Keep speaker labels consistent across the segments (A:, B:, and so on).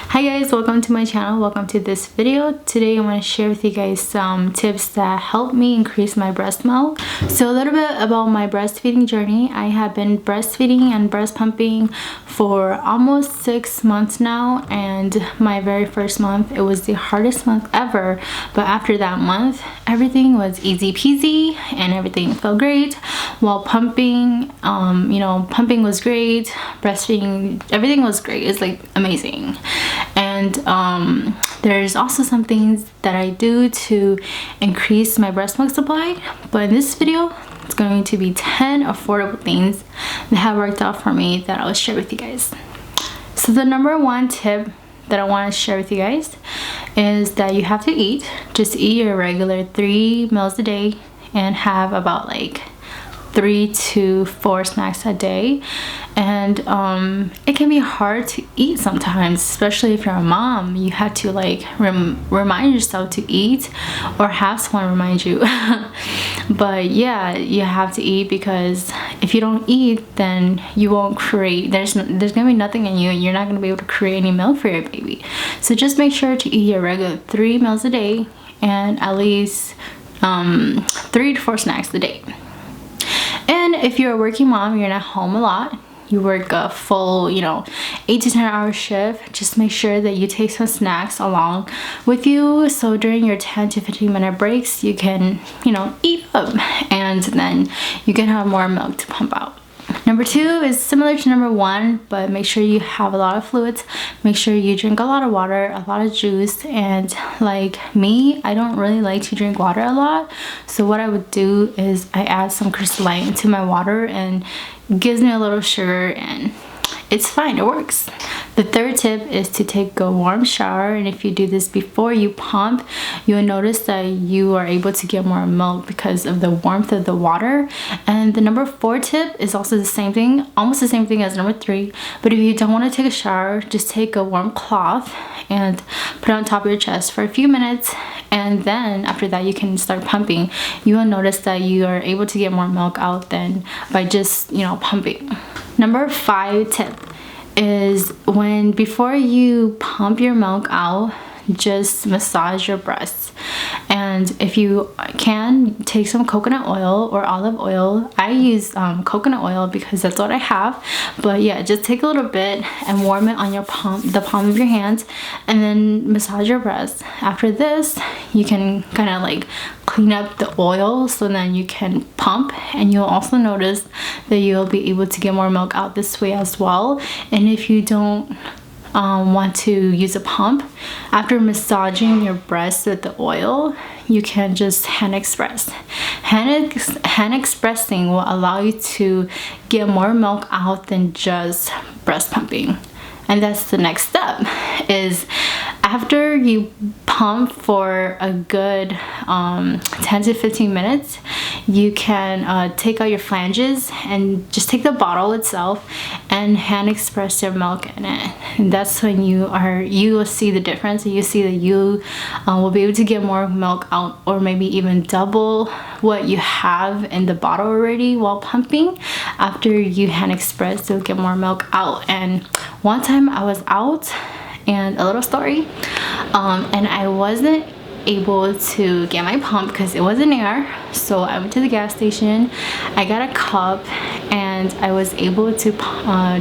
A: Hi guys, welcome to my channel. Welcome to this video. Today I want to share with you guys some tips that help me increase my breast milk. So a little bit about my breastfeeding journey. I have been breastfeeding and breast pumping for almost 6 months now, and my very first month, it was the hardest month ever, but after that month everything was easy peasy and everything felt great. While pumping, pumping was great, breastfeeding, everything was great. It's like amazing. And there's also some things that I do to increase my breast milk supply, but in this video it's going to be 10 affordable things that have worked out for me that I'll share with you guys. So the number one tip that I want to share with you guys is that you have to just eat your regular 3 meals a day and have about like 3 to 4 snacks a day. And it can be hard to eat sometimes, especially if you're a mom. You have to like remind yourself to eat or have someone remind you. But yeah, you have to eat, because if you don't eat, then you won't create, there's gonna be nothing in you, and you're not gonna be able to create any milk for your baby. So just make sure to eat your regular 3 meals a day and at least 3 to 4 snacks a day. And if you're a working mom, you're not home a lot, you work a full 8 to 10 hour shift, just make sure that you take some snacks along with you, so during your 10 to 15 minute breaks you can eat up, and then you can have more milk to pump out. Number 2 is similar to number 1, but make sure you have a lot of fluids. Make sure you drink a lot of water, a lot of juice. And like me, I don't really like to drink water a lot, so what I would do is I add some crystalline into my water, and it gives me a little sugar, and it's fine, it works. The third tip is to take a warm shower, and if you do this before you pump, you'll notice that you are able to get more milk because of the warmth of the water. And the number 4 tip is also the same thing, almost the same thing as number 3, but if you don't want to take a shower, just take a warm cloth and put it on top of your chest for a few minutes, and then after that you can start pumping. You will notice that you are able to get more milk out than by just pumping. Number 5 tip is before you pump your milk out, just massage your breasts. And if you can, take some coconut oil or olive oil. I use coconut oil because that's what I have, but yeah, just take a little bit and warm it on the palm of your hands, and then massage your breasts. After this, you can kind of like clean up the oil, so then you can pump, and you'll also notice that you'll be able to get more milk out this way as well. And if you don't want to use a pump, after massaging your breast with the oil, you can just hand express. Hand expressing will allow you to get more milk out than just breast pumping. And that's the next step, is after you pump for a good 10 to 15 minutes, you can take out your flanges and just take the bottle itself and hand express your milk in it. And that's when you will see the difference, and you see that you will be able to get more milk out, or maybe even double what you have in the bottle already while pumping. After you hand express, you'll get more milk out. And one time I was out, and a little story, and I wasn't able to get my pump because it wasn't there. So I went to the gas station, I got a cup, and I was able to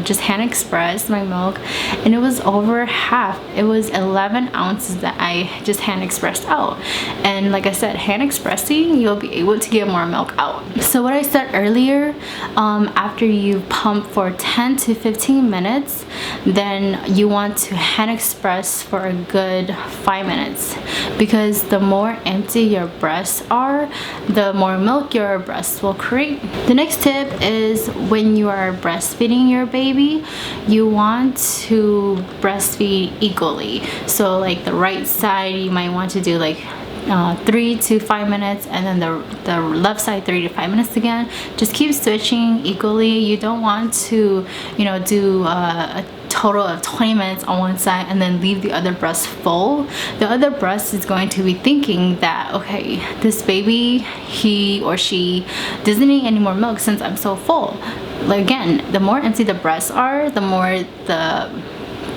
A: just hand express my milk, and it was over half. It was 11 ounces that I just hand expressed out. And like I said, hand expressing, you'll be able to get more milk out. So what I said earlier, after you pump for 10 to 15 minutes, then you want to hand express for a good 5 minutes, because the more empty your breasts are, the more milk your breasts will create. The next tip is when you are breastfeeding your baby, you want to breastfeed equally. So like the right side, you might want to do like 3 to 5 minutes, and then the left side 3 to 5 minutes again. Just keep switching equally. You don't want to do a total of 20 minutes on one side and then leave the other breast full. The other breast is going to be thinking that, okay, this baby, he or she doesn't need any more milk since I'm so full. Like again, the more empty the breasts are, the more the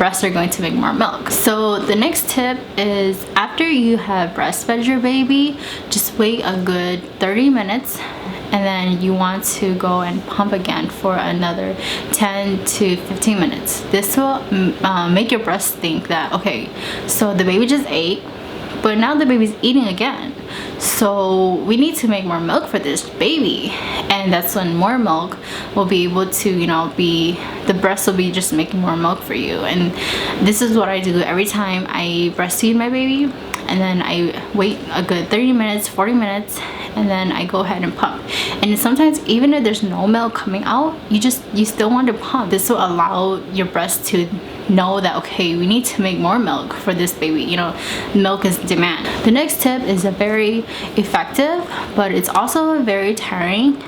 A: breasts are going to make more milk. So the next tip is, after you have breastfed your baby, just wait a good 30 minutes, and then you want to go and pump again for another 10 to 15 minutes. This will make your breast think that, okay, so the baby just ate, but now the baby's eating again, so we need to make more milk for this baby. And that's when more milk will be able to, you know, the breast will be just making more milk for you. And this is what I do every time I breastfeed my baby. And then I wait a good 30 minutes, 40 minutes, and then I go ahead and pump. And sometimes even if there's no milk coming out, you still want to pump. This will allow your breast to know that, okay, we need to make more milk for this baby. You know, milk is demand. The next tip is a very effective, but it's also very tiring,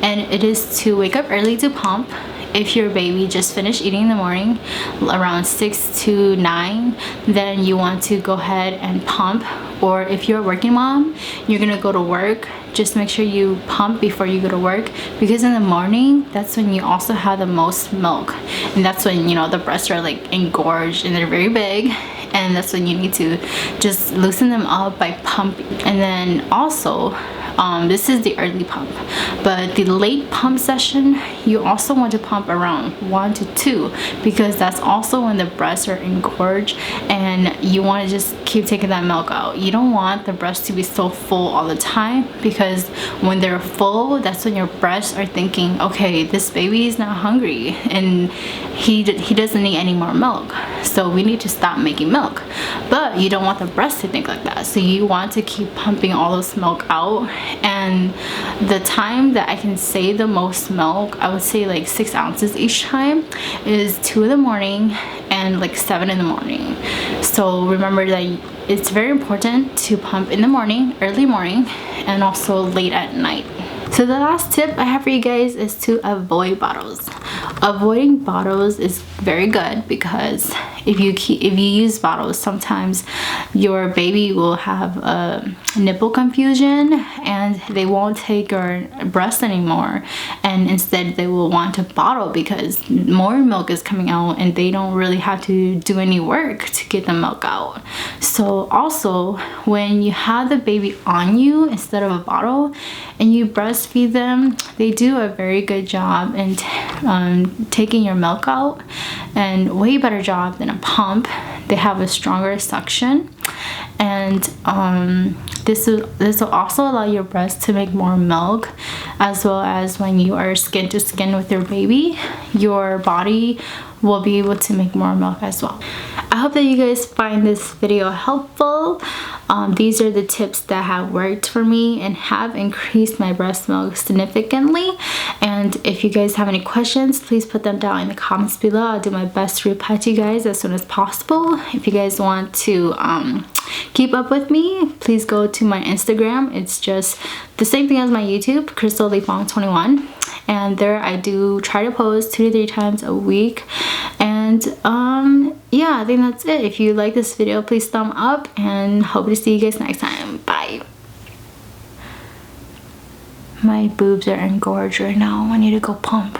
A: and it is to wake up early to pump. If your baby just finished eating in the morning around 6 to 9, then you want to go ahead and pump. Or if you're a working mom, you're gonna go to work, just make sure you pump before you go to work, because in the morning, that's when you also have the most milk, and that's when, you know, the breasts are like engorged and they're very big, and that's when you need to just loosen them up by pumping. And then also, this is the early pump, but the late pump session, you also want to pump around 1 to 2, because that's also when the breasts are engorged and you want to just keep taking that milk out. You don't want the breast to be so full all the time, because when they're full, that's when your breasts are thinking, okay, this baby is not hungry and he doesn't need any more milk, so we need to stop making milk. But you don't want the breast to think like that, so you want to keep pumping all this milk out. And the time that I can save the most milk, I would say like 6 ounces each time, is 2 in the morning and like 7 in the morning. So remember that it's very important to pump in the morning, early morning, and also late at night. So the last tip I have for you guys is to avoid bottles. Avoiding bottles is very good, because if you use bottles, sometimes your baby will have a nipple confusion and they won't take your breast anymore, and instead they will want a bottle because more milk is coming out and they don't really have to do any work to get the milk out. So also, when you have the baby on you instead of a bottle and you breastfeed them, they do a very good job in taking your milk out, and way better job than a pump. They have a stronger suction, and this will also allow your breast to make more milk, as well as when you are skin to skin with your baby, your body will be able to make more milk as well. I hope that you guys find this video helpful. These are the tips that have worked for me and have increased my breast milk significantly. And if you guys have any questions, please put them down in the comments below. I'll do my best to reply to you guys as soon as possible. If you guys want to keep up with me, please go to my Instagram. It's just the same thing as my YouTube, crystalleafong21, and there I do try to post 2 to 3 times a week. And yeah, I think that's it. If you like this video, please thumb up, and hope to see you guys next time. Bye. My boobs are engorged right now. I need to go pump.